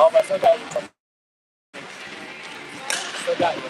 Oh, but I still got you. Still got you.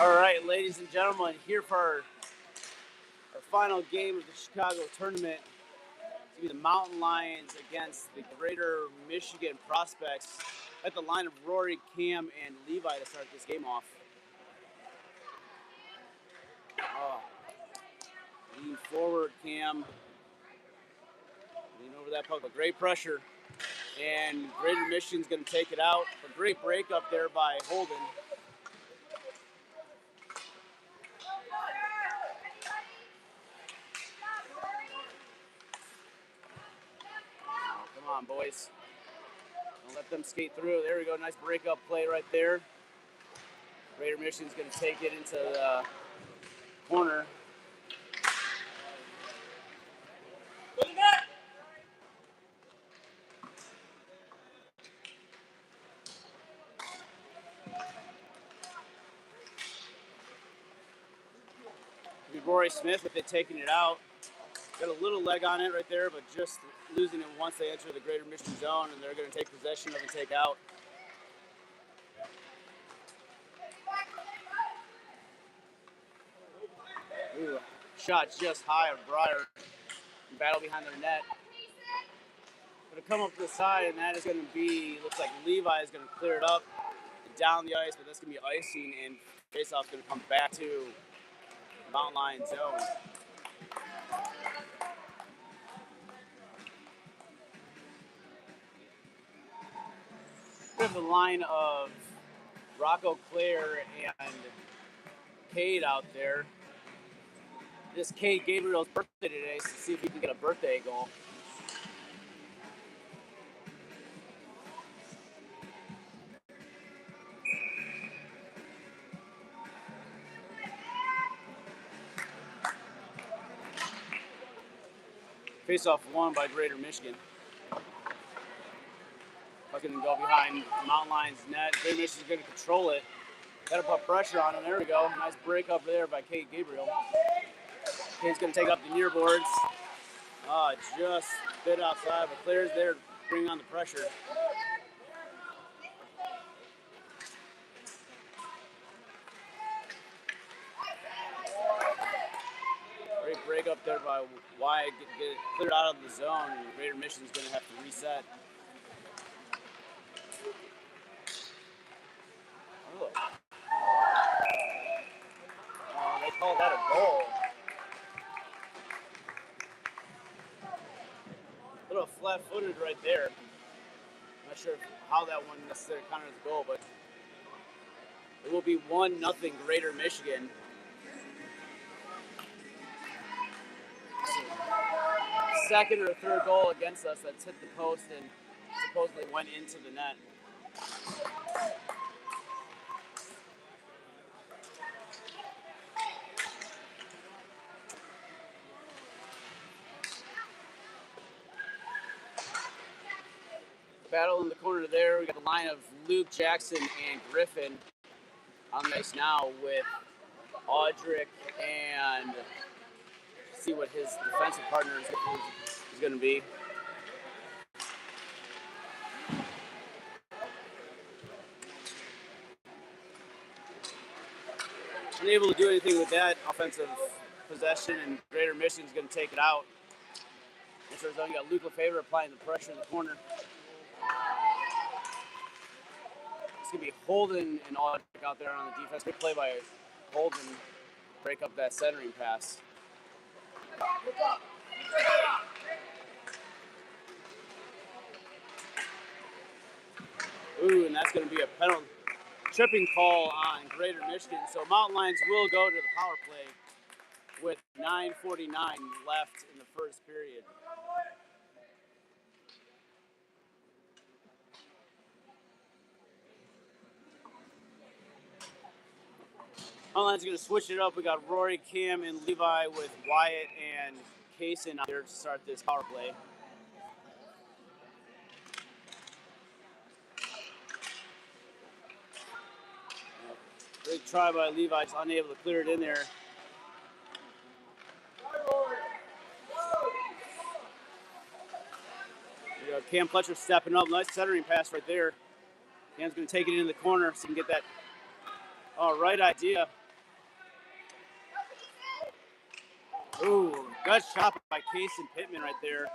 All right, ladies and gentlemen, here for our final game of the Chicago tournament. It's going to be the Mountain Lions against the Greater Michigan Prospects. At the line of Rory, Cam, and Levi to start this game off. Oh, lean forward, Cam. Lean over that puck, but great pressure. And Greater Michigan's going to take it out. A great break up there by Holden. Oh, come on, boys. Don't let them skate through. There we go. Nice break-up play right there. Greater Michigan's going to take it into the corner. Rory Smith with it taking it out. Got a little leg on it right there, but just losing it once they enter the Greater Michigan zone, and they're going to take possession of and take out. Ooh, shot just high of Breyer. Battle behind their net. Going to come up to the side, and that is going to be, looks like Levi is going to clear it up down the ice, but that's going to be icing, and faceoff's going to come back to Mountain Lion zone. We have the line of Rocco Claire and Cade out there. this Cade Gabriel's birthday today, so see if he can get a birthday goal. Face-off won by Greater Michigan. Fucking go behind Mountain Lions net. Greater Michigan's going to control it. Got to put pressure on him. There we go. Nice break up there by Cade Gabriel. Cade's going to take up the near boards. Just a bit outside, but clears there to bring on the pressure. Great break up there by Wyatt. Get it cleared out of the zone. And Greater Michigan's going to have to reset. They called that a goal. A little flat-footed right there. I'm not sure how that one necessarily counted as a goal, but it will be 1-0 Greater Michigan. Second or third goal against us that's hit the post and supposedly went into the net. Battle in the corner there. We got the line of Luke, Jackson, and Griffin on the ice now with Audric and see what his defensive partner is going to be. Unable to do anything with that offensive possession, and Greater Michigan's going to take it out. In our zone, you got Luke Lefebvre applying the pressure in the corner. It's going to be Holden and Audric out there on the defense. Good play by Holden. Break up that centering pass. Ooh, and that's going to be a penalty. Tripping call on Greater Michigan. So Mountain Lions will go to the power play with 9:49 left in the first period. Mountain Lions are going to switch it up. We got Rory, Cam, and Levi with Wyatt and Kaysen out there to start this power play. Big try by Levi, just unable to clear it in there. Cam Pletcher stepping up. Nice centering pass right there. Cam's going to take it into the corner so he can get that right idea. Ooh, good shot by Kaysen Pittman right there.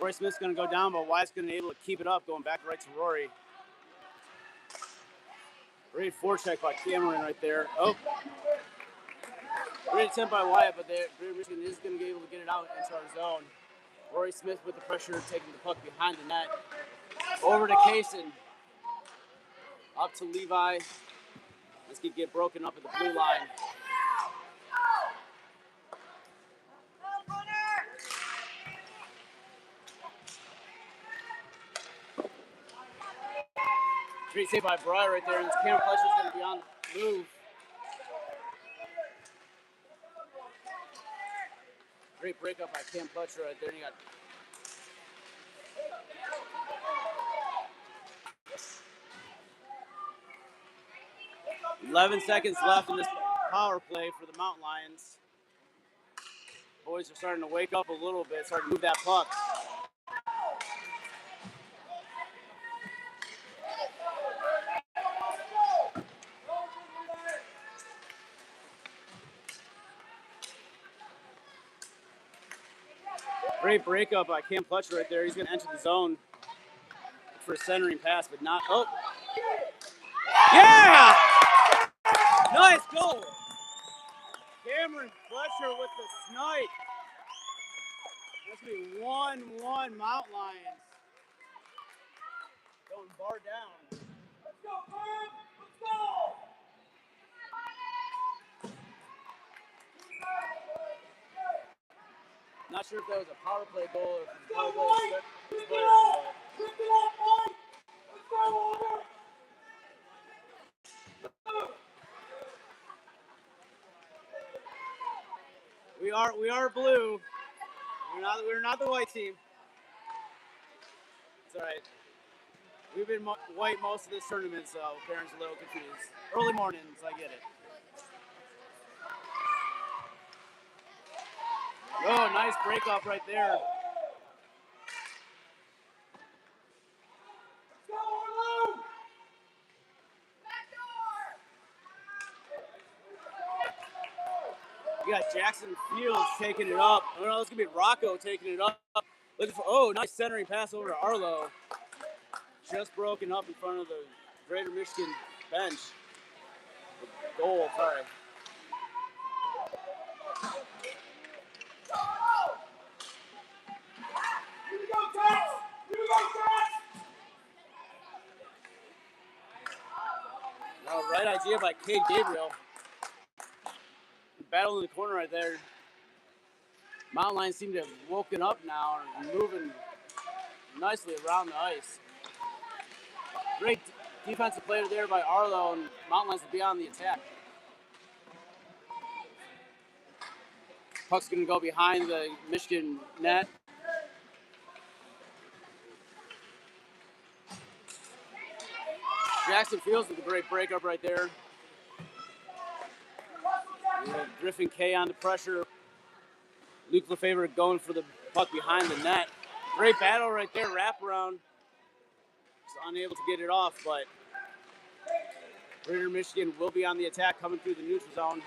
Rory Smith's going to go down, but Wyatt's going to be able to keep it up, going back right to Rory. Great forecheck by Cameron right there. Oh. Great attempt by Wyatt, but Greater Michigan is going to be able to get it out into our zone. Rory Smith with the pressure, taking the puck behind the net. Over to Kaysen. Up to Levi. This could get broken up at the blue line. Great save by Breyer right there, and Cam Fletcher's going to be on the move. Great breakup by Cam Fletcher right there. And you got 11 seconds left in this power play for the Mountain Lions. Boys are starting to wake up a little bit, starting to move that puck. Great breakup by Cam Fletcher right there. He's going to enter the zone for a centering pass, but not. Oh! Yeah! Nice goal! Cameron Fletcher with the snipe. That's going to be 1-1 Mountain Lions. Going bar down. Let's go, Bird! Let's go! sure if that was a power play goal or if it was a power play player, but we are blue. We're not the white team. It's all right. We've been white most of this tournament, so parents are a little confused. Early mornings, I get it. Oh, nice break off right there. You got Jackson Fields taking it up. Oh no, it's gonna be Rocco taking it up. Looking for nice centering pass over to Arlo. Just broken up in front of the Greater Michigan bench. Goal, sorry. No, right idea by Cade Gabriel. Battle in the corner right there. Mountain Lions seem to have woken up now and moving nicely around the ice. Great defensive play there by Arlo, and Mountain Lions will be on the attack. Puck's going to go behind the Michigan net. Jackson Fields with a great breakup right there. Griffin K on the pressure. Luke Lefebvre going for the puck behind the net. Great battle right there, wraparound. Just unable to get it off, but Greater Michigan will be on the attack coming through the neutral zone.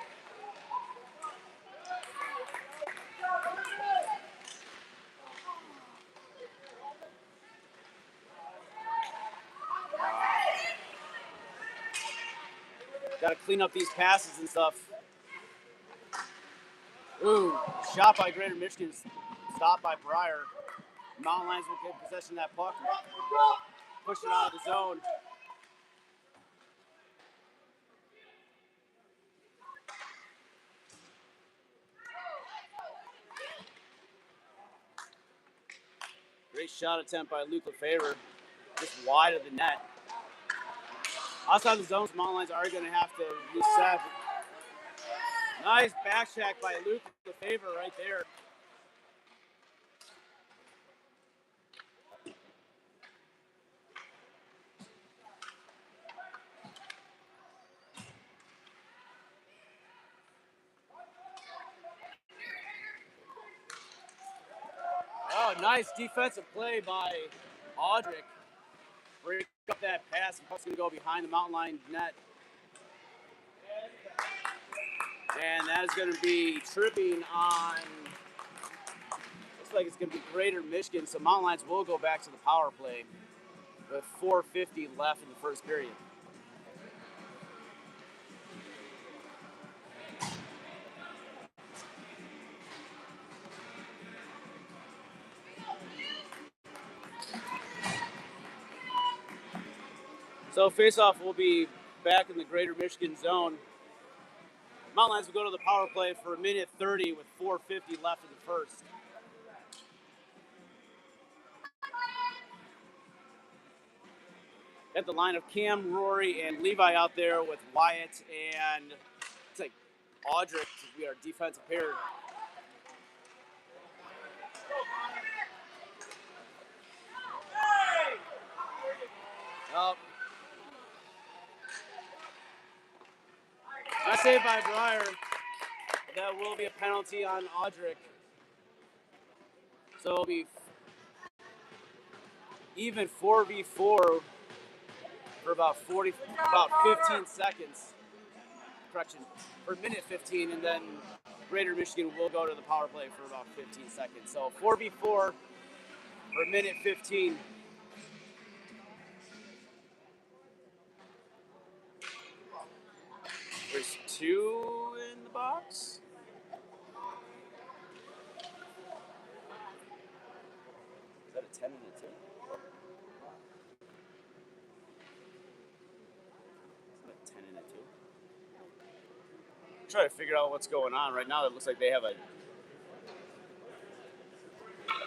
Got to clean up these passes and stuff. Ooh, shot by Greater Michigan, stopped by Breyer. Mountain Lions will get possession of that puck. Push it out of the zone. Great shot attempt by Luke Lefebvre, just wide of the net. Outside the zones, Mountain Lions are going to have to reset. Nice back check by Luke Lefebvre right there. Oh, nice defensive play by Audric. Break up that pass, and puck's going to go behind the Mountain Lion net. And that is going to be tripping on, looks like it's going to be Greater Michigan, so Mountain Lions will go back to the power play with 4:50 left in the first period. So face-off will be back in the Greater Michigan zone. Mountain Lions will go to the power play for 1:30 with 4:50 left in the first. At the line of Cam, Rory, and Levi out there with Wyatt and it's like Audric to be our defensive pair. Nice save by Breyer. That will be a penalty on Audric. So it'll be even 4v4 for about 15 seconds. Correction, for 1:15, and then Greater Michigan will go to the power play for about 15 seconds. So 4v4 for 1:15. There's 2 in the box. Is that a 10 and a 2? Is that a 10 and a 2? I'm trying to figure out what's going on right now. It looks like they have a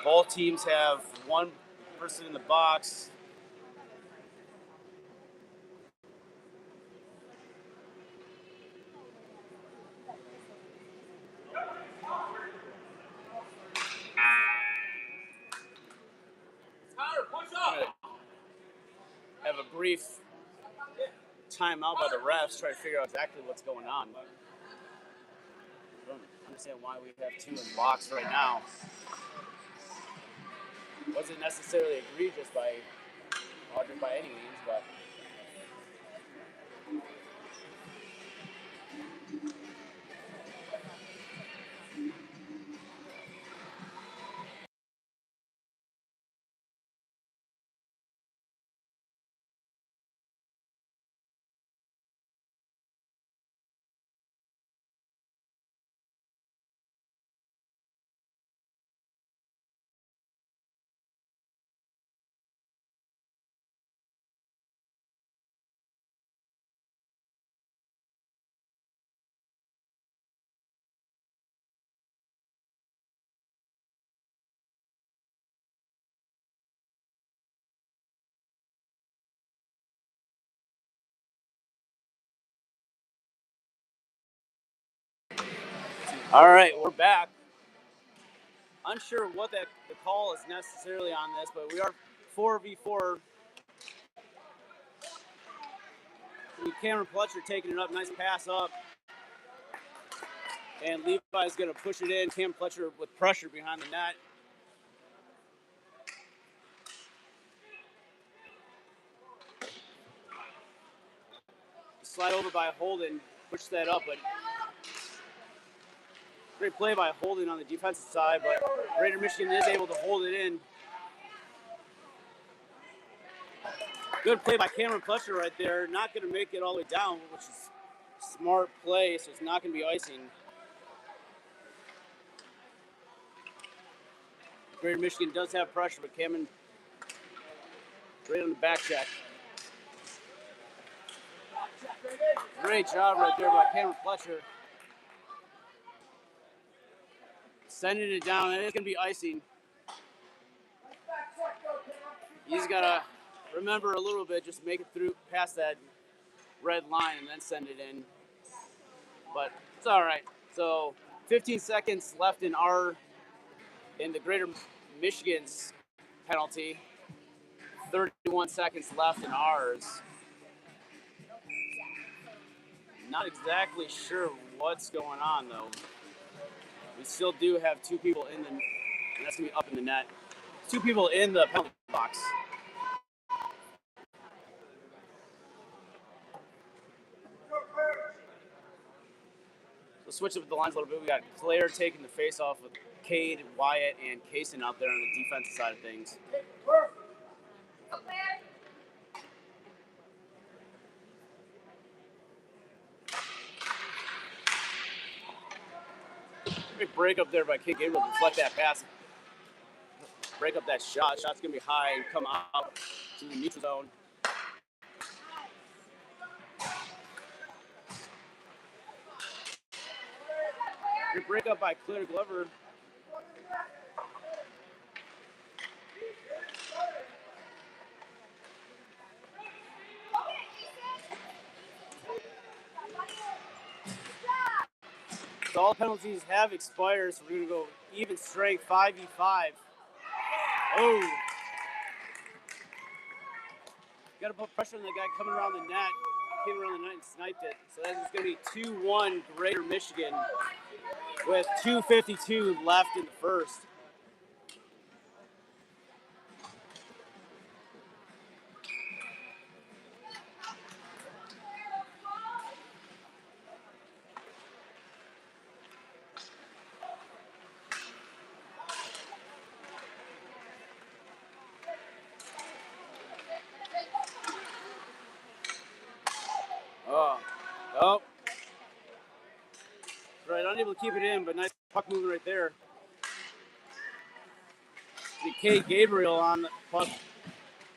Both teams have one person in the box. Have a brief timeout by the refs, try to figure out exactly what's going on. I don't understand why we have two in the box right now. Wasn't necessarily egregious by Audrey by any means, but all right, we're back. Unsure what the call is necessarily on this, but we are 4v4. Cameron Pletcher taking it up, nice pass up. And Levi's going to push it in. Cam Pletcher with pressure behind the net. Slide over by Holden, push that up, but great play by Holden on the defensive side, but Greater Michigan is able to hold it in. Good play by Cameron Pletcher right there. Not going to make it all the way down, which is smart play, so it's not going to be icing. Greater Michigan does have pressure, but Cameron right on the back check. Great job right there by Cameron Pletcher. Sending it down, and it's going to be icing. He's got to remember a little bit, just make it through past that red line and then send it in. But it's all right. So 15 seconds left in the Greater Michigan's penalty. 31 seconds left in ours. Not exactly sure what's going on though. We still do have two people in and that's gonna be up in the net. Two people in the penalty box. So switch up the lines a little bit. We got Claire taking the face off with Cade, Wyatt, and Kaysen out there on the defensive side of things. Big break up there by Kate Gabriel to deflect that pass. Break up that shot. Shot's going to be high and come out to the neutral zone. Good break up by Claire Glover. So all penalties have expired, so we're going to go even strength, 5v5. Oh. Got to put pressure on the guy coming around the net. Came around the net and sniped it. So that's going to be 2-1 Greater Michigan with 2:52 left in the first. Oh. Right, unable to keep it in, but nice puck movement right there. Kate Gabriel on the puck,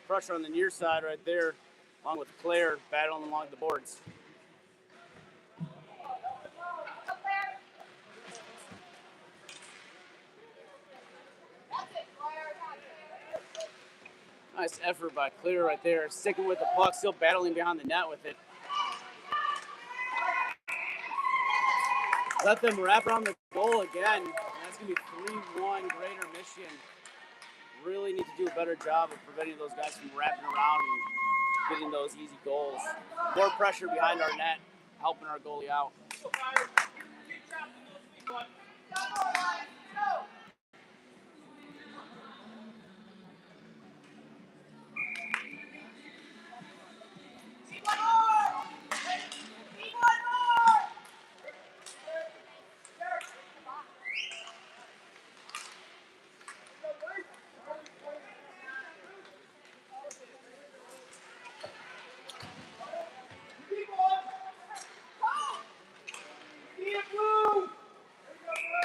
pressure on the near side right there, along with Claire battling along the boards. Nice effort by Clear right there, sticking with the puck, still battling behind the net with it. Let them wrap around the goal again. And that's going to be 3-1 Greater Michigan. Really need to do a better job of preventing those guys from wrapping around and getting those easy goals. More pressure behind our net, helping our goalie out.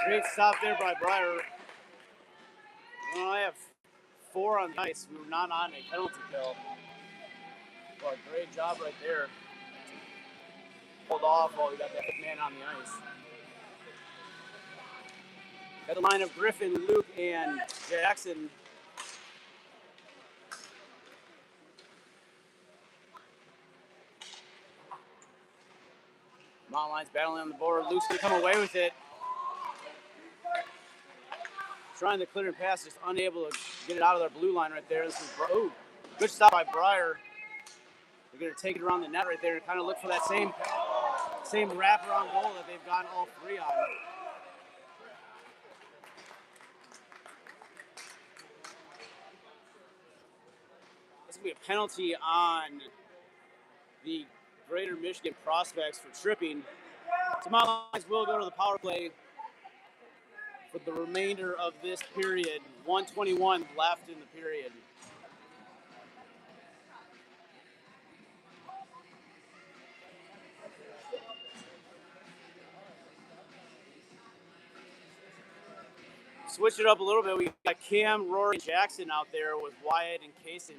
Great stop there by Breyer. We only have 4 on the ice. We were not on a penalty kill. But great job right there. Pulled off while we got that man on the ice. At the line of Griffin, Luke, and Jackson. Mountain Lions battling on the board. Luke's going to come away with it. Trying to clear and pass, just unable to get it out of their blue line right there. This is good stop by Breyer. They're going to take it around the net right there and kind of look for that same wraparound goal that they've gotten all 3 on. This will be a penalty on the Greater Michigan Prospects for tripping. So Mountain Lions will go to the power play for the remainder of this period. 1:21 left in the period. Switch it up a little bit. We got Cam, Rory, and Jackson out there with Wyatt and Kaysen.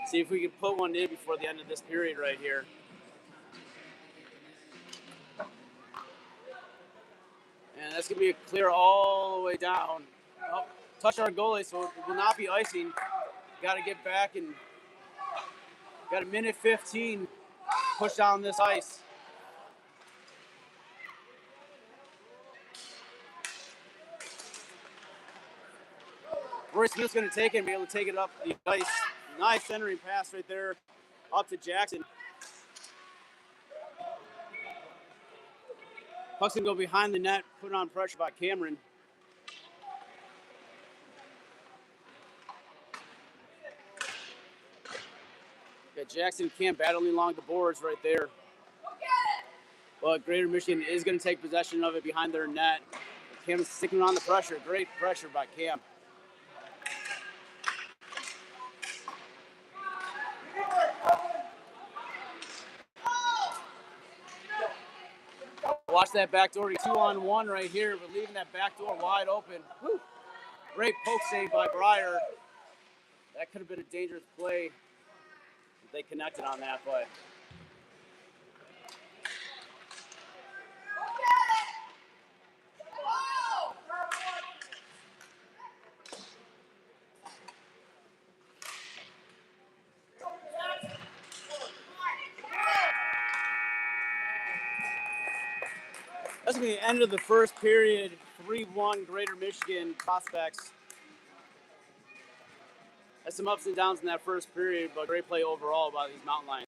See if we can put one in before the end of this period right here. And that's going to be a clear all the way down. Oh, touch our goalie, so it will not be icing. Got to get back and got a minute 15 push down this ice. Roy Smith's going to take it and be able to take it up the ice. Nice centering pass right there up to Jackson. Puck's going to go behind the net, put on pressure by Cameron. Got Jackson and Cam battling along the boards right there. But Greater Michigan is going to take possession of it behind their net. Cam's sticking on the pressure. Great pressure by Cam. Watch that back door. 2-on-1 right here, but leaving that back door wide open. Whew. Great poke save by Breyer. That could have been a dangerous play if they connected on that, but that's going to be the end of the first period. 3-1 Greater Michigan Prospects. Had some ups and downs in that first period, but great play overall by these Mountain Lions.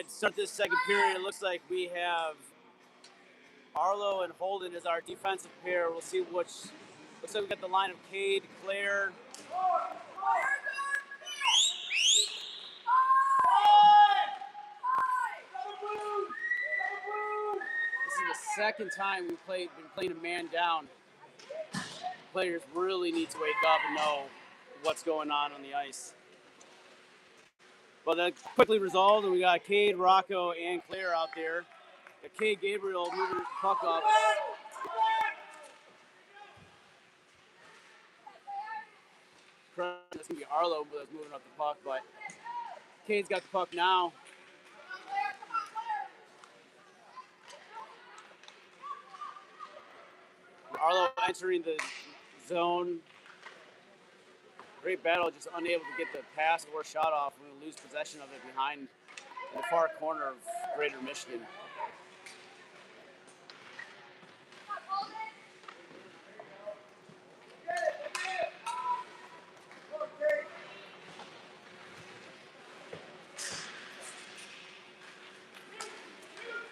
right, start this second period. It looks like we have Arlo and Holden as our defensive pair. We'll see which. Looks like we got the line of Cade, Claire. This is the second time we've been playing a man down. Players really need to wake up and know what's going on the ice. But that quickly resolved, and we got Cade, Rocco, and Claire out there. Got Cade Gabriel moving the puck up. That's going to be Arlo that's moving up the puck, but Cade's got the puck now. Arlo entering the zone. Great battle, just unable to get the pass or shot off. We're going to lose possession of it behind in the far corner of Greater Michigan.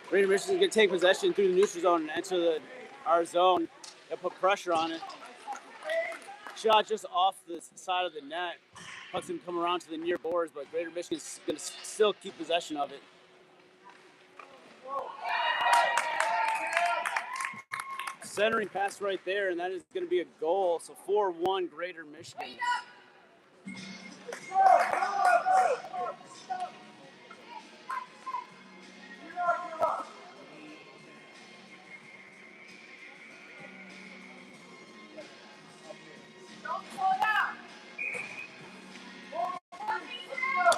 Greater Michigan's going to take possession through the neutral zone and enter our zone. They'll put pressure on it. Shot just off the side of the net. Puck's going to come around to the near boards, but Greater Michigan's going to still keep possession of it. Centering pass right there, and that is going to be a goal. So 4-1 Greater Michigan.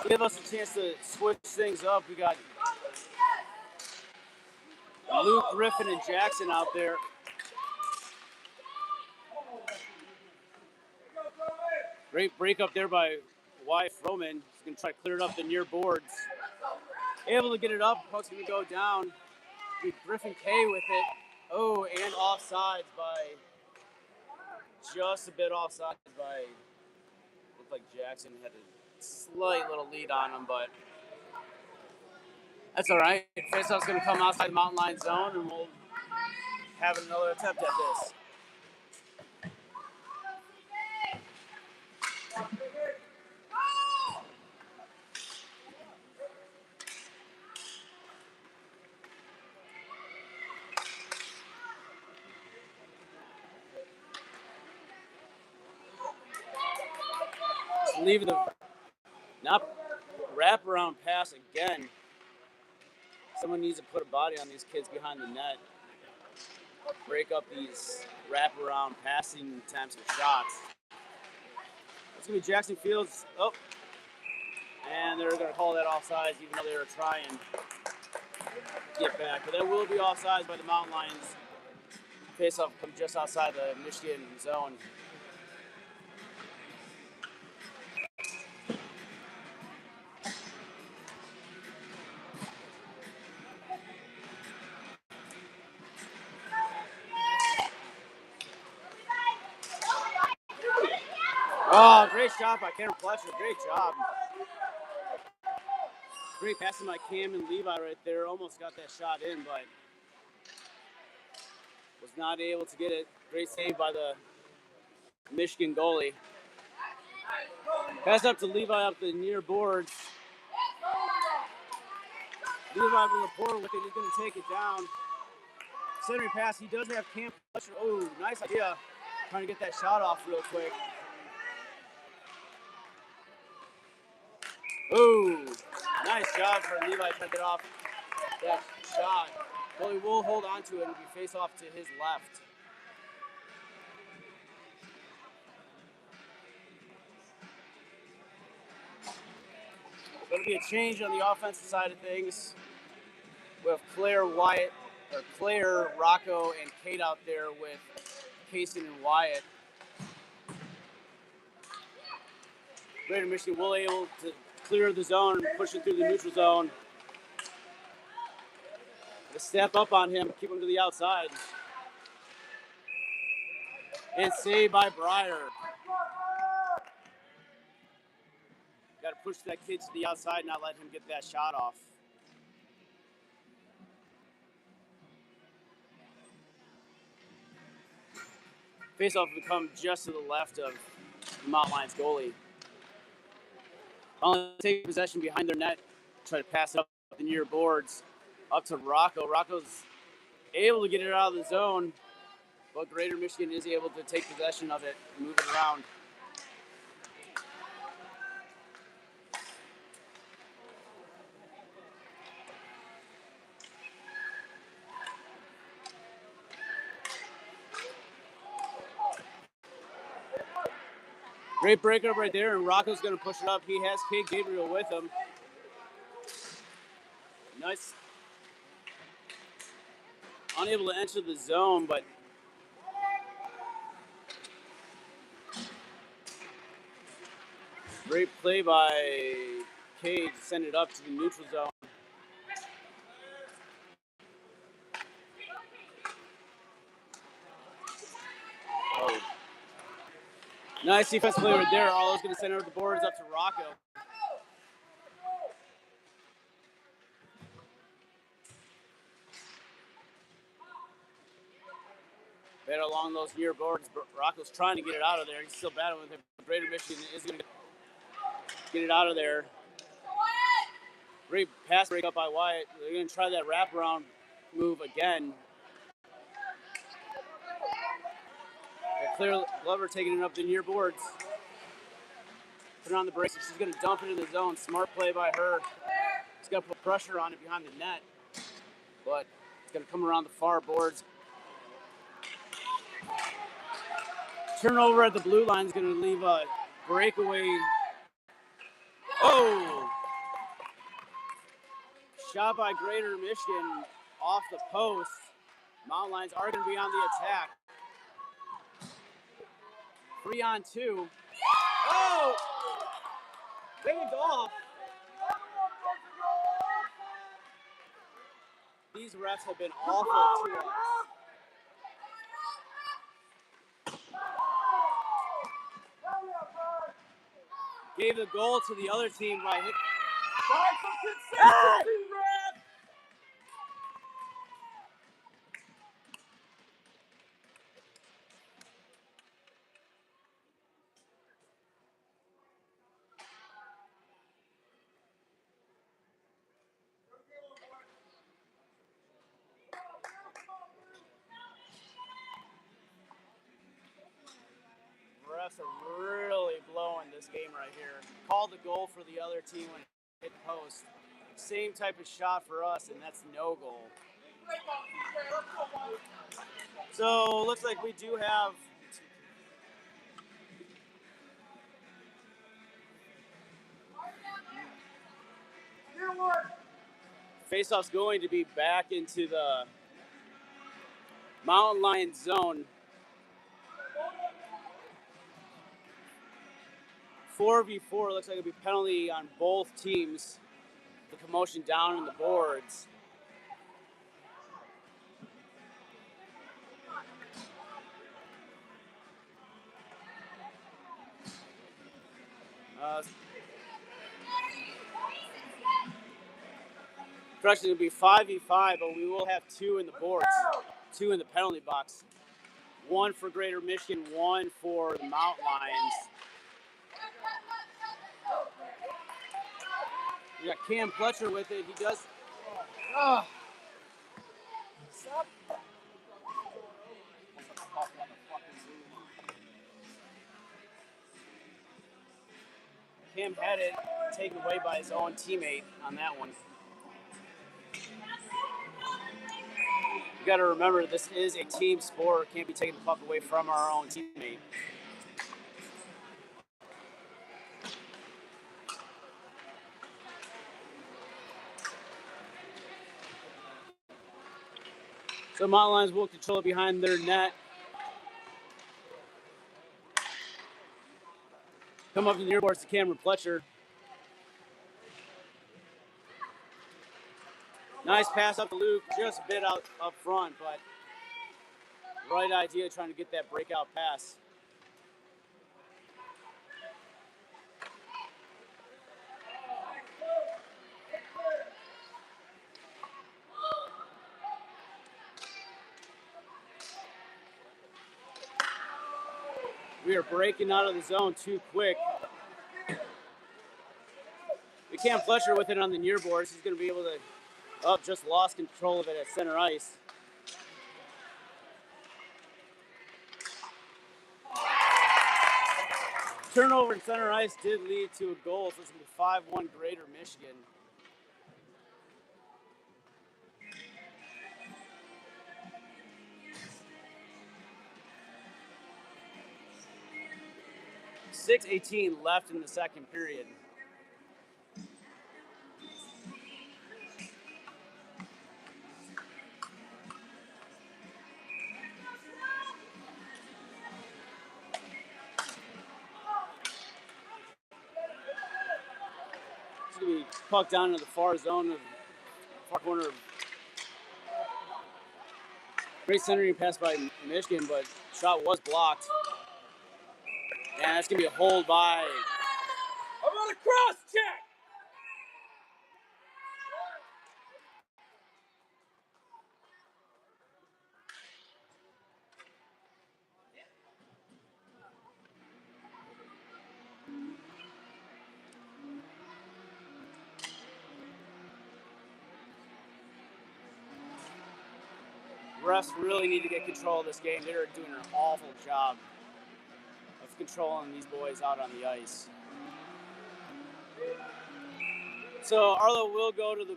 Give us a chance to switch things up. We got Luke, Griffin, and Jackson out there. Great break up there by Wyatt Froman. He's going to try to clear it up the near boards. Able to get it up. Puck's going to go down. Griffin K with it. Oh, and offsides by just a bit offsides by. Looked like Jackson had a slight little lead on him, but that's all right. Faceoff's going to come outside the mountain line zone, and we'll have another attempt at this. Leave the not wraparound pass again. Someone needs to put a body on these kids behind the net. Break up these wraparound passing attempts or shots. It's going to be Jackson Fields. Oh, and they're going to call that offsides even though they were trying to get back. But that will be offsides by the Mountain Lions. Face-off come just outside the Michigan zone. Oh, great shot by Cameron Fletcher. Great job. Great passing by Cam and Levi right there. Almost got that shot in, but was not able to get it. Great save by the Michigan goalie. Pass up to Levi up the near boards. Levi with Laporte with it. He's going to take it down. Centering pass. He does have Cam Fletcher. Oh, nice idea. Trying to get that shot off real quick. Ooh, nice job for Levi trying to get off that shot. Well, he will hold on to it and be face off to his left. Going to be a change on the offensive side of things. We have Claire, Rocco, and Kate out there with Kaysen and Wyatt. Greater Michigan will be able to clear the zone and push it through the neutral zone. To step up on him, keep him to the outside. And saved by Breyer. Got to push that kid to the outside, not let him get that shot off. Face-off will come just to the left of the Mountain Lions goalie. Only take possession behind their net, try to pass it up the near boards, up to Rocco. Rocco's able to get it out of the zone, but Greater Michigan is able to take possession of it and move it around. Great breakup right there, and Rocco's going to push it up. He has Kate Gabriel with him. Nice. Unable to enter the zone, but great play by Cade to send it up to the neutral zone. Oh. Nice defense play right there. Arlo's going to send it over the boards up to Rocco. Better along those near boards. Rocco's trying to get it out of there. He's still battling with it. Greater Michigan is going to get it out of there. Great pass break up by Wyatt. They're going to try that wraparound move again. Clear Glover taking it up the near boards. Put it on the brakes. She's going to dump it in the zone. Smart play by her. She's going to put pressure on it behind the net. But it's going to come around the far boards. Turnover at the blue line is going to leave a breakaway. Oh! Shot by Greater Michigan off the post. Mountain Lions are going to be on the attack. 3-on-2. Oh! Waved off. These refs have been awful to us. Gave the goal to the other team by hit. Refs are really blowing this game right here. Called the goal for the other team when it hit post. Same type of shot for us, and that's no goal. So looks like we do have face-off's going to be back into the Mountain Lions zone. 4v4 looks like it'll be penalty on both teams. The commotion down in the boards. Correction, it'll be 5v5, but we will have 2 in the boards, 2 in the penalty box. 1 for Greater Michigan, 1 for the Mountain Lions. We got Cam Fletcher with it. He does. Stop. Cam had it taken away by his own teammate on that one. You got to remember, this is a team sport. Can't be taking the puck away from our own teammate. So Mountain Lions will control it behind their net. Come up to the near boards to Cameron Fletcher. Nice pass up to Luke, just a bit out up front, but right idea trying to get that breakout pass. We are breaking out of the zone too quick. We can't Fletcher with it on the near boards. He's going to be able to, just lost control of it at center ice. Turnover in center ice did lead to a goal, so it's going to be 5-1 Greater Michigan. .6:18 left in the second period. It's going to be puck down into the far zone of far corner. Great centering pass by Michigan, but shot was blocked. And that's going to be a hold by. I'm on a cross check. Refs really need to get control of this game. They're doing an awful job of controlling these boys out on the ice. So Arlo will go to the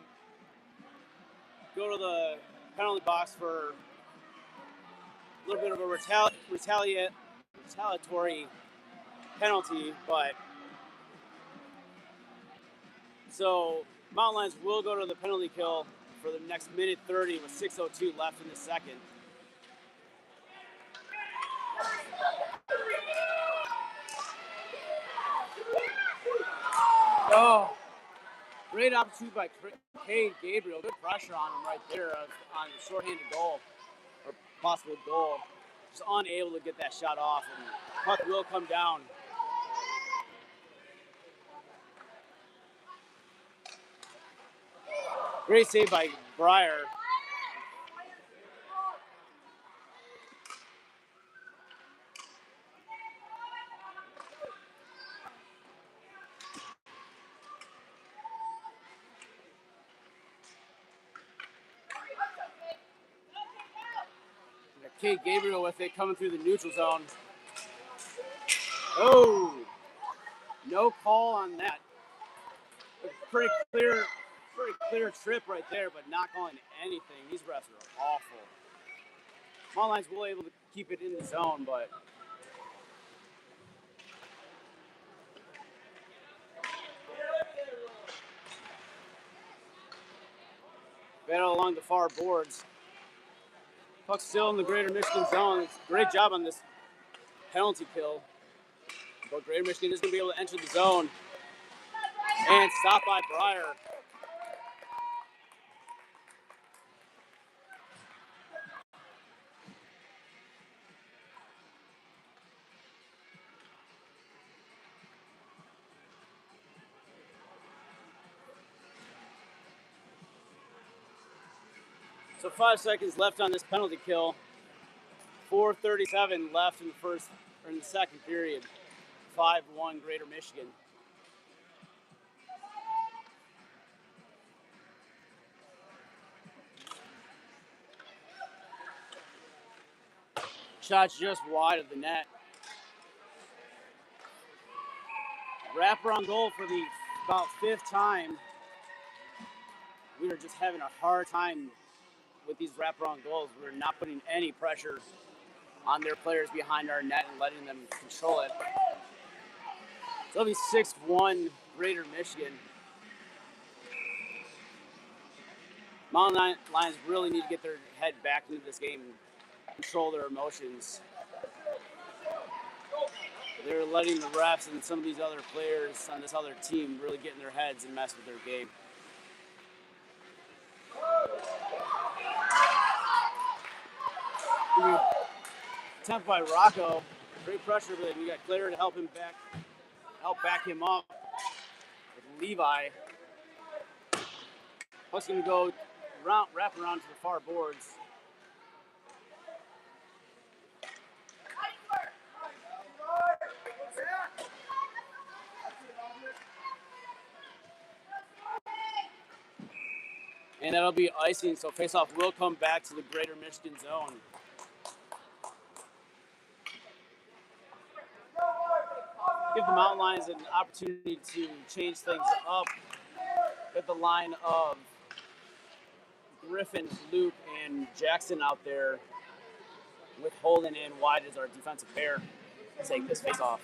penalty box for a little bit of a retaliatory penalty, but so Mountain Lions will go to the penalty kill for the next minute 30 with 6:02 left in the second. Oh, great opportunity by Cade Gabriel. Good pressure on him right there on the shorthanded goal or possible goal. Just unable to get that shot off, and puck will come down. Great save by Breyer. Cade Gabriel with it coming through the neutral zone. Oh, no call on that. Pretty clear trip right there, but not calling anything. These refs are awful. Mountain Lions will able to keep it in the zone, but battle along the far boards. Puck's still in the Greater Michigan zone. It's a great job on this penalty kill. But Greater Michigan is going to be able to enter the zone. And stopped by Breyer. So 5 seconds left on this penalty kill. 4:37 left in the second period. 5-1 Greater Michigan. Shot's just wide of the net. Wraparound goal for the about 5th time. We are just having a hard time with these wraparound goals. We're not putting any pressure on their players behind our net and letting them control it. So it'll be 6-1 Greater Michigan. Mountain Lions really need to get their head back into this game and control their emotions. They're letting the refs and some of these other players on this other team really get in their heads and mess with their game. Attempt by Rocco. Great pressure, but we got Claire to help back him up with Levi. Puck's going to go wrap around to the far boards. And that'll be icing, so faceoff will come back to the Greater Michigan zone. Give the Mountain Lions an opportunity to change things up with the line of Griffin, Luke, and Jackson out there, with Holden and wide as our defensive pair to take this faceoff.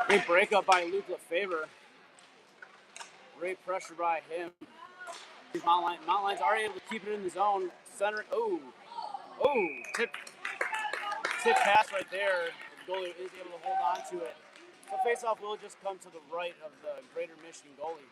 Great breakup by Luke Lefebvre. Great pressure by him. Mountain Lions are able to keep it in the zone. Center. Tip pass right there. The goalie is able to hold on to it. The faceoff will just come to the right of the Greater Michigan goalie.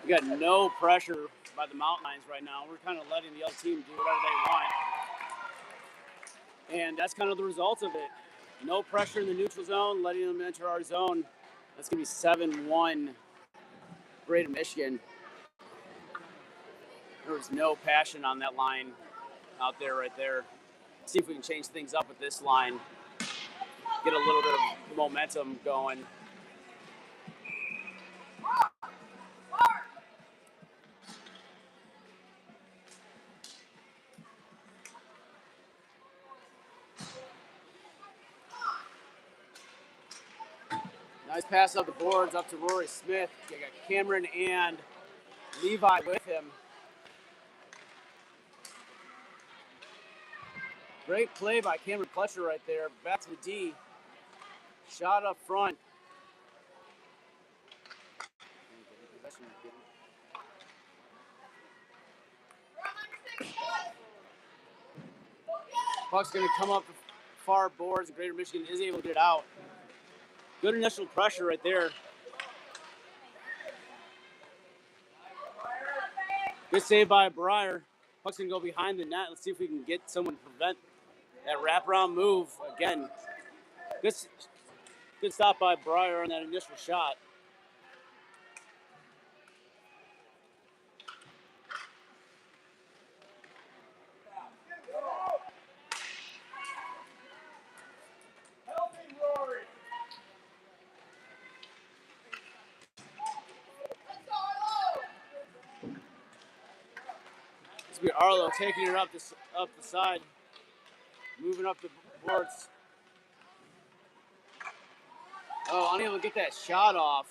We got no pressure by the Mountain Lions right now. We're kind of letting the other team do whatever they want. And that's kind of the result of it. No pressure in the neutral zone, letting them enter our zone. That's going to be 7-1 Greater Michigan. There was no passion on that line out there right there. See if we can change things up with this line. Get a little bit of momentum going. Nice pass up the boards up to Rory Smith. You got Cameron and Levi with him. Great play by Cameron Clutcher right there. Back to the D. Shot up front. Puck's going to come up the far boards, and Greater Michigan is able to get it out. Good initial pressure right there. Good save by Breyer. Puck's going to go behind the net. Let's see if we can get someone to prevent that wraparound move again. Good stop by Breyer on that initial shot. This will be Arlo taking it up the side, moving up the boards. Oh, unable to get that shot off.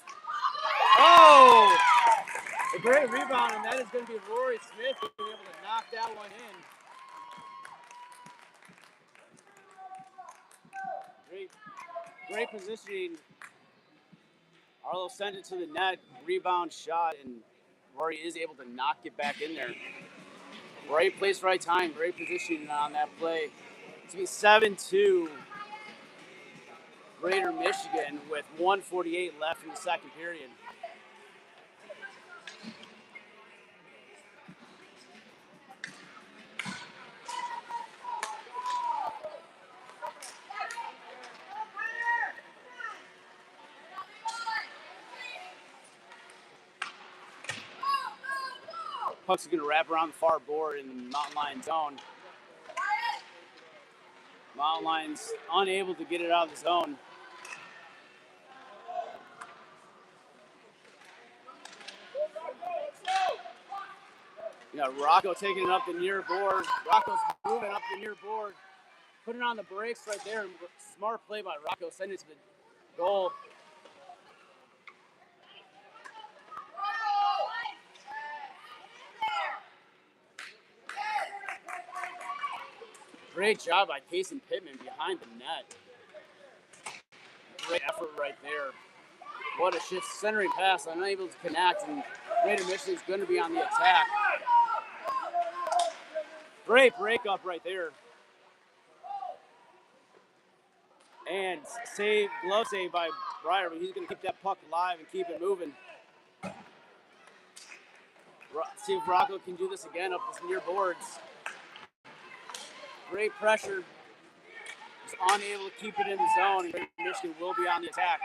Oh! A great rebound, and that is going to be Rory Smith being able to knock that one in. Great positioning. Arlo sent it to the net, rebound shot, and Rory is able to knock it back in there. Right place, right time, great positioning on that play. It's going to be 7-2 Greater Michigan with 1:48 left in the second period. Puck's going to wrap around the far board in the Mountain Lions zone. Mountain Lions unable to get it out of the zone. You got Rocco taking it up the near board. Rocco's moving up the near board. Putting on the brakes right there. Smart play by Rocco. Sending it to the goal. Great job by Payson Pittman behind the net. Great effort right there. What a shift. Centering pass. Unable to connect, and Greater Michigan's going to be on the attack. Great breakup right there. And Man, glove save by Breyer, but he's going to keep that puck alive and keep it moving. See if Rocco can do this again up this near boards. Great pressure. Just unable to keep it in the zone, and Michigan will be on the attack.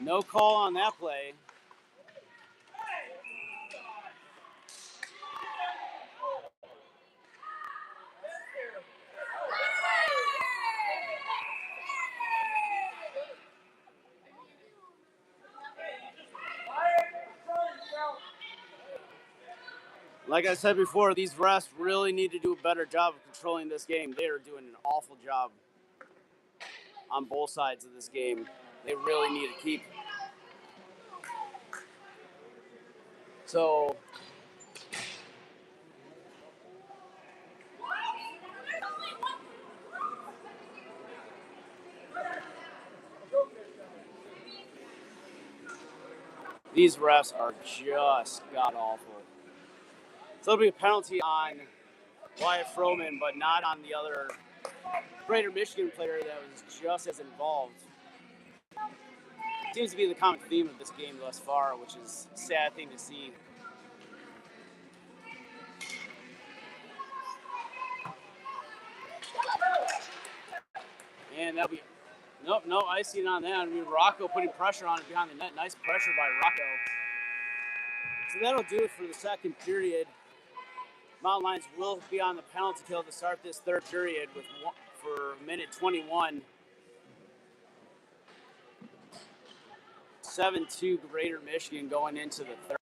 No call on that play. Like I said before, these refs really need to do a better job of controlling this game. They are doing an awful job on both sides of this game. They really need to keep. So these refs are just god awful. So it'll be a penalty on Wyatt Froman, but not on the other Greater Michigan player that was just as involved. Seems to be the common theme of this game thus far, which is a sad thing to see. And that'll be no icing on that. I mean, Rocco putting pressure on it behind the net. Nice pressure by Rocco. So that'll do it for the second period. Mountain Lions will be on the penalty kill to start this third period for minute 21. 7-2 Greater Michigan going into the third.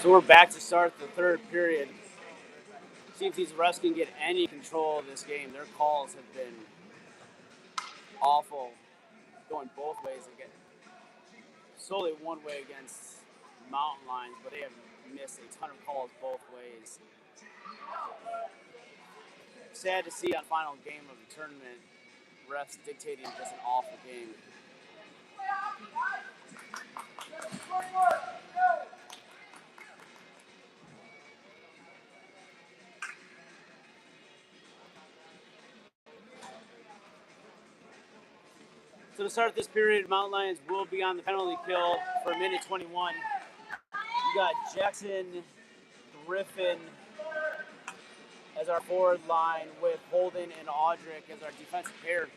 So we're back to start the third period. See if these refs can get any control of this game. Their calls have been awful, going both ways again. Solely one way against Mountain Lions, but they have missed a ton of calls both ways. Sad to see on final game of the tournament, refs dictating just an awful game. So to start this period, Mountain Lions will be on the penalty kill for minute 21. You got Jackson, Griffin as our forward line with Holden and Audric as our defensive pair.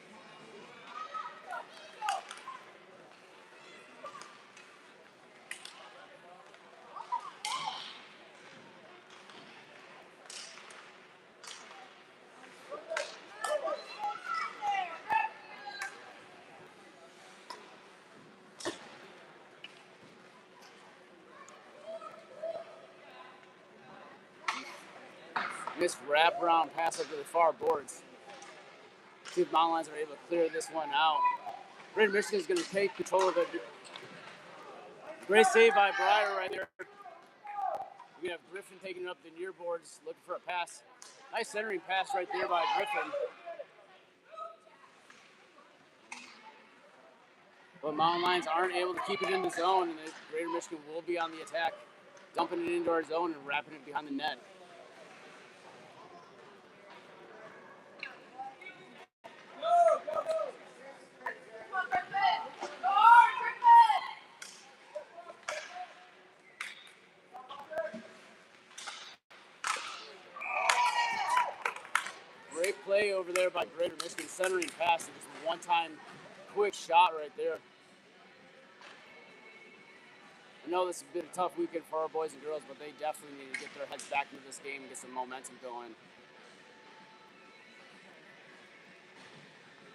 This wraparound pass up to the far boards. See if Mountain Lions are able to clear this one out. Greater Michigan is going to take control of it. Great save by Breyer right there. We have Griffin taking it up the near boards, looking for a pass. Nice centering pass right there by Griffin. But Mountain Lions aren't able to keep it in the zone, and the Greater Michigan will be on the attack, dumping it into our zone and wrapping it behind the net. there by Greater Michigan, centering pass, and just a one-time quick shot right there. I know this has been a tough weekend for our boys and girls, but they definitely need to get their heads back into this game and get some momentum going.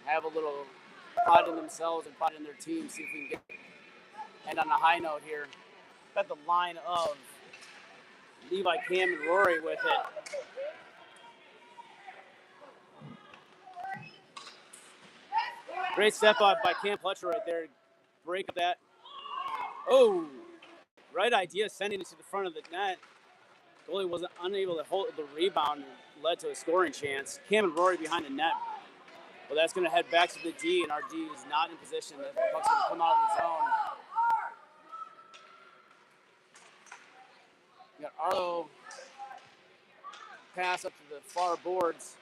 Have a little pride in themselves and pride in their team. See if we can end on a high note here. Got the line of Levi, Cam, and Rory with it. Great step up by Cam Pletcher right there. Break that. Oh, right idea, sending it to the front of the net. Goalie wasn't unable to hold the rebound and led to a scoring chance. Cam and Rory behind the net. Well, that's going to head back to the D, and our D is not in position. The puck's going to come out of the zone. We got Arlo pass up to the far boards.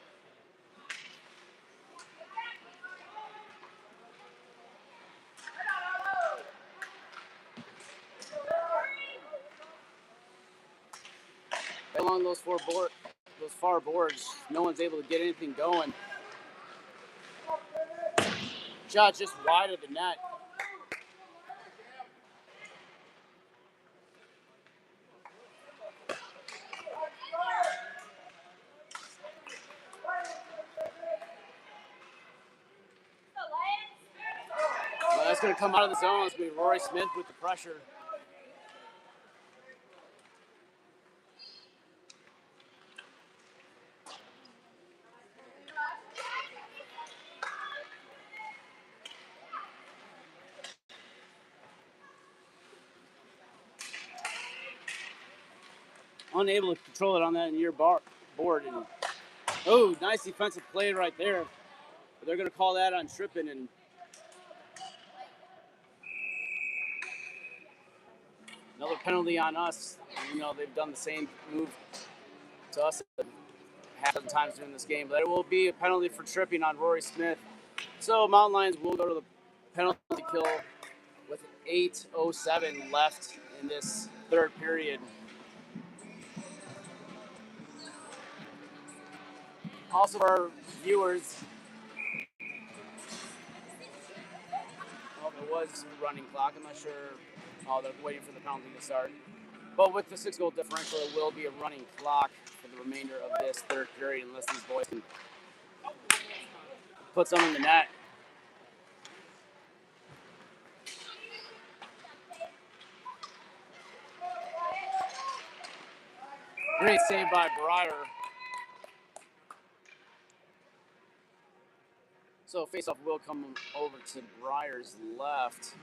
Along those far boards, no one's able to get anything going. Shot just wide of the net. Well, that's going to come out of the zone. It's going to be Rory Smith with the pressure. Unable to control it on that near board. And oh, nice defensive play right there. But they're going to call that on tripping, and another penalty on us. You know, they've done the same move to us half of the times during this game. But it will be a penalty for tripping on Rory Smith. So Mountain Lions will go to the penalty kill with 8:07 left in this third period. Also, for our viewers, well, there was a running clock. I'm not sure. Oh, they're waiting for the penalty to start. But with the 6-goal differential, it will be a running clock for the remainder of this third period unless these boys can put some in the net. Great save by Breyer. So faceoff will come over to Breyer's left.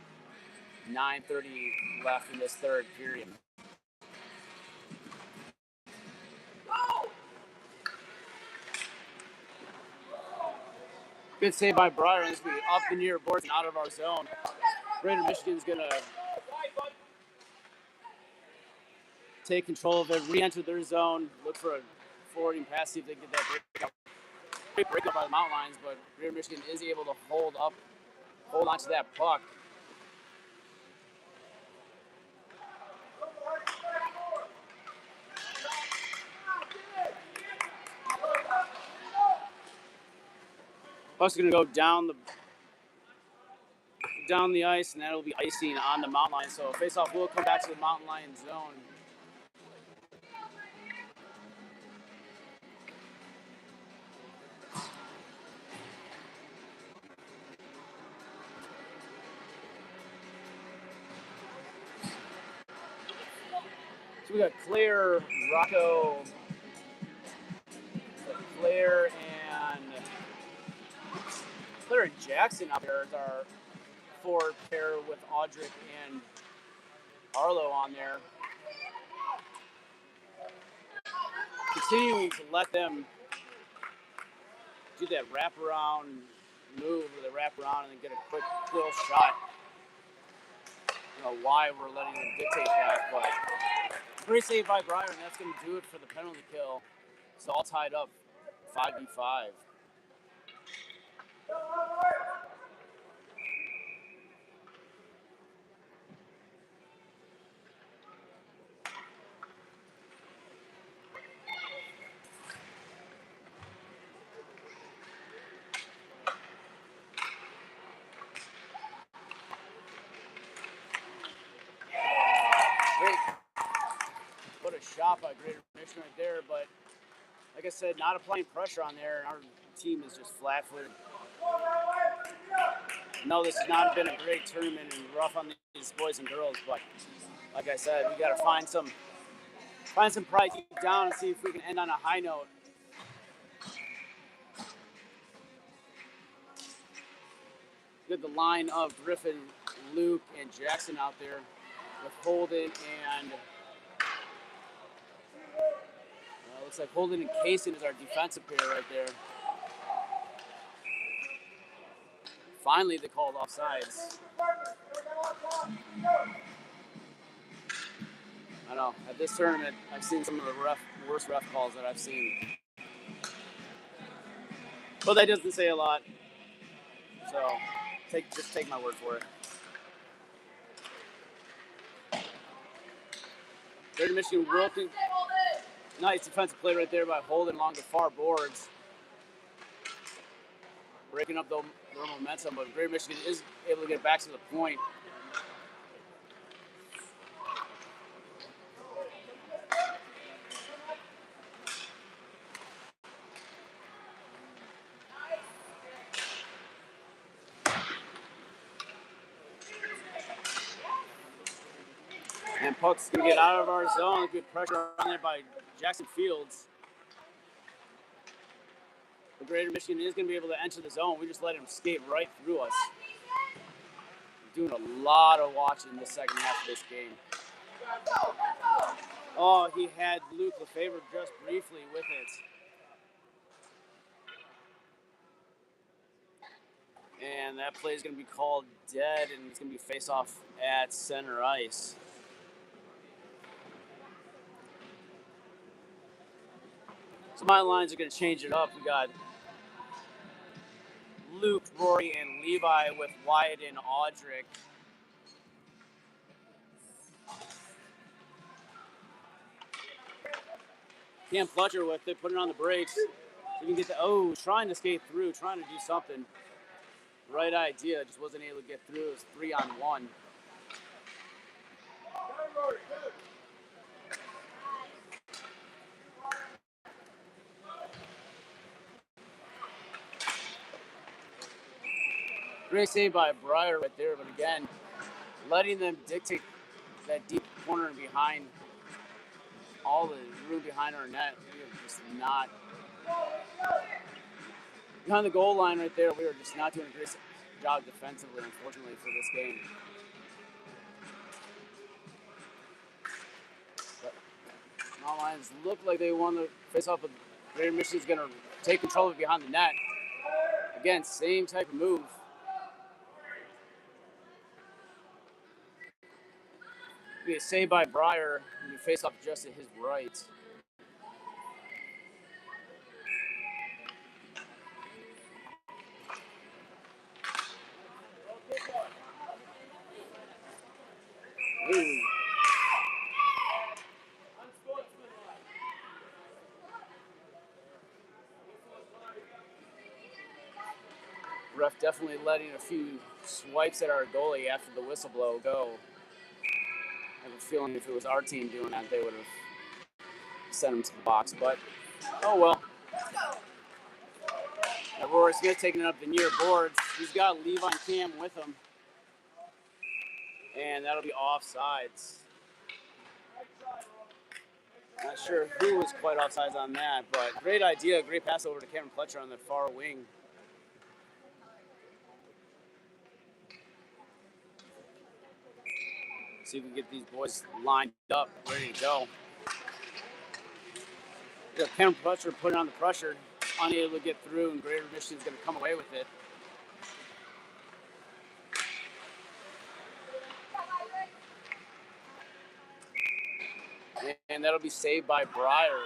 9:30 left in this third period. Good save by Breyer. This will be up the near boards and out of our zone. Greater Michigan's going to take control of it, re-enter their zone, look for a forwarding pass, see if they can get that breakup. Great breakup by the Mountain Lions, but Greater Michigan is able to hold on to that puck. Puck's going to go down the ice, and that'll be icing on the Mountain Lions. So face-off will come back to the Mountain Lions zone. So we got Claire, Rocco, Claire and Jackson out there as our forward pair with Audric and Arlo on there. Continuing to let them do that wraparound move where they wrap around and then get a quick quill shot. I don't know why we're letting them dictate that, but great save by Breyer, and that's going to do it for the penalty kill. It's all tied up 5v5. stop by Greater Michigan right there, but like I said, not applying pressure on there, and our team is just flat-footed. No, this has not been a great tournament and rough on these boys and girls, but like I said, we got to find some pride deep down and see if we can end on a high note. Good, the line of Griffin, Luke, and Jackson out there with Holden and looks like Holden and Kaysen is our defensive pair right there. Finally, they called offsides. I know, at this tournament, I've seen some of the worst ref calls that I've seen. But that doesn't say a lot. So, just take my word for it. Greater Michigan Wilton. Nice defensive play right there by Holden along the far boards. Breaking up their momentum, but Greater Michigan is able to get back to the point. And puck's going to get out of our zone. Good pressure on there by Jackson Fields. The Greater Michigan is going to be able to enter the zone. We just let him skate right through us. Doing a lot of watching in the second half of this game. Oh, he had Luke Lefebvre just briefly with it. And that play is going to be called dead, and it's going to be face-off at center ice. So my lines are going to change it up. We got Luke, Rory, and Levi with Wyatt and Audric. Cam Fletcher with it, putting on the brakes. So you can get trying to skate through, trying to do something. Right idea, just wasn't able to get through. It was 3-on-1. Great save by Breyer right there, but again, letting them dictate that deep corner and behind all the room behind our net. We are just not behind the goal line right there. We are just not doing a great job defensively, unfortunately, for this game. But all lines look like they won the face-off, but Greater Michigan's going to take control of it behind the net. Again, same type of move. Be a save by Breyer, and you face off just at his right. Ooh. Ref definitely letting a few swipes at our goalie after the whistle blow go. I have a feeling if it was our team doing that, they would have sent him to the box, but oh well. Now, Rory Smith taking up the near boards. He's got Levi and Cam with him. And that'll be offsides. Not sure who was quite offsides on that, but great idea. Great pass over to Cameron Fletcher on the far wing. See if we can get these boys lined up, ready to go. Cameron Fletcher putting on the pressure, unable to get through, and Greater Michigan's going to come away with it. And that'll be saved by Breyer.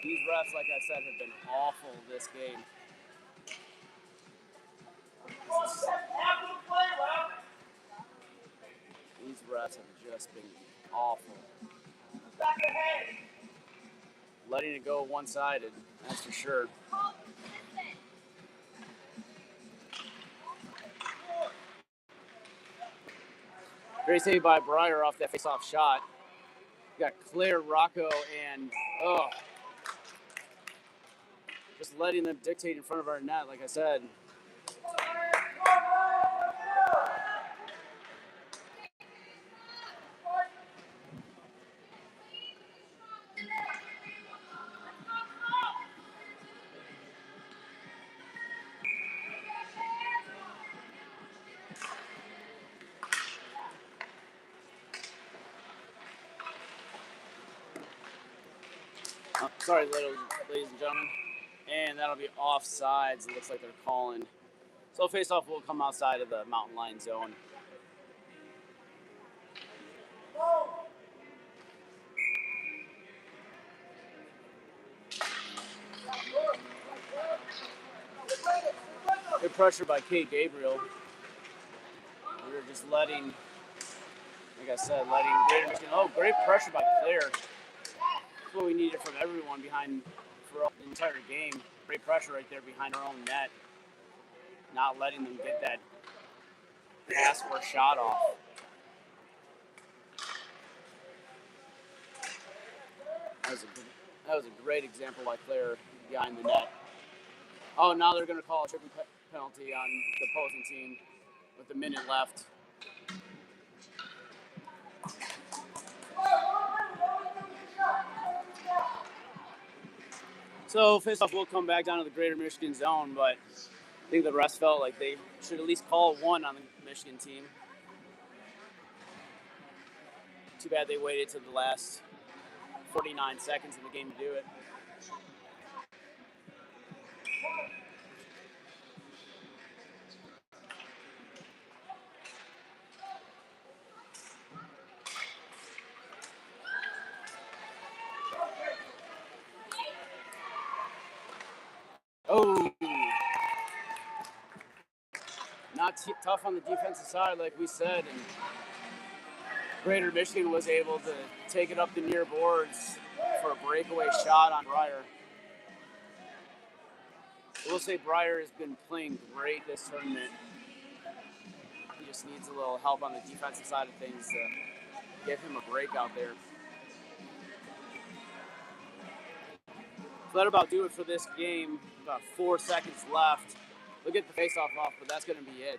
These refs, like I said, have been awful this game. These refs have just been awful. Letting it go one-sided, that's for sure. Great save by Breyer off that face-off shot. We got Claire, Rocco, and just letting them dictate in front of our net, like I said. Sorry, ladies and gentlemen. And that'll be offsides. It looks like they're calling. So face-off will come outside of the mountain line zone. Good pressure by Kate Gabriel. We were just letting, like I said, letting Greater Michigan. Oh, great pressure by Claire. That's what we needed from everyone behind for the entire game. Great pressure right there behind our own net. Not letting them get that pass or shot off. That was a great example by Claire behind the net. Oh, now they're going to call a tripping penalty on the opposing team with a minute left. So face-off will come back down to the Greater Michigan zone, but I think the refs felt like they should at least call one on the Michigan team. Too bad they waited to the last 49 seconds in the game to do it. Oh, not tough on the defensive side, like we said, and Greater Michigan was able to take it up the near boards for a breakaway shot on Breyer. I will say Breyer has been playing great this tournament. He just needs a little help on the defensive side of things to give him a break out there. So that'll about do it for this game. About 4 seconds left. We'll get the face-off off, but that's going to be it.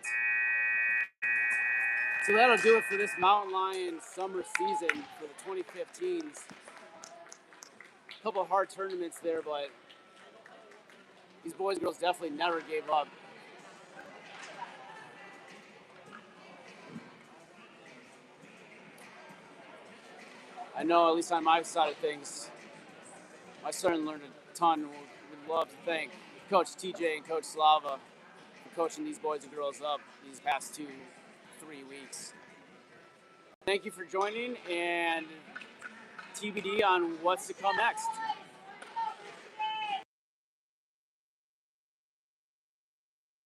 So that'll do it for this Mountain Lions summer season for the 2015s. A couple of hard tournaments there, but these boys and girls definitely never gave up. I know, at least on my side of things, my son learned a ton. Would love to thank Coach TJ and Coach Slava for coaching these boys and girls up these past 2-3 weeks. Thank you for joining, and TBD on what's to come next.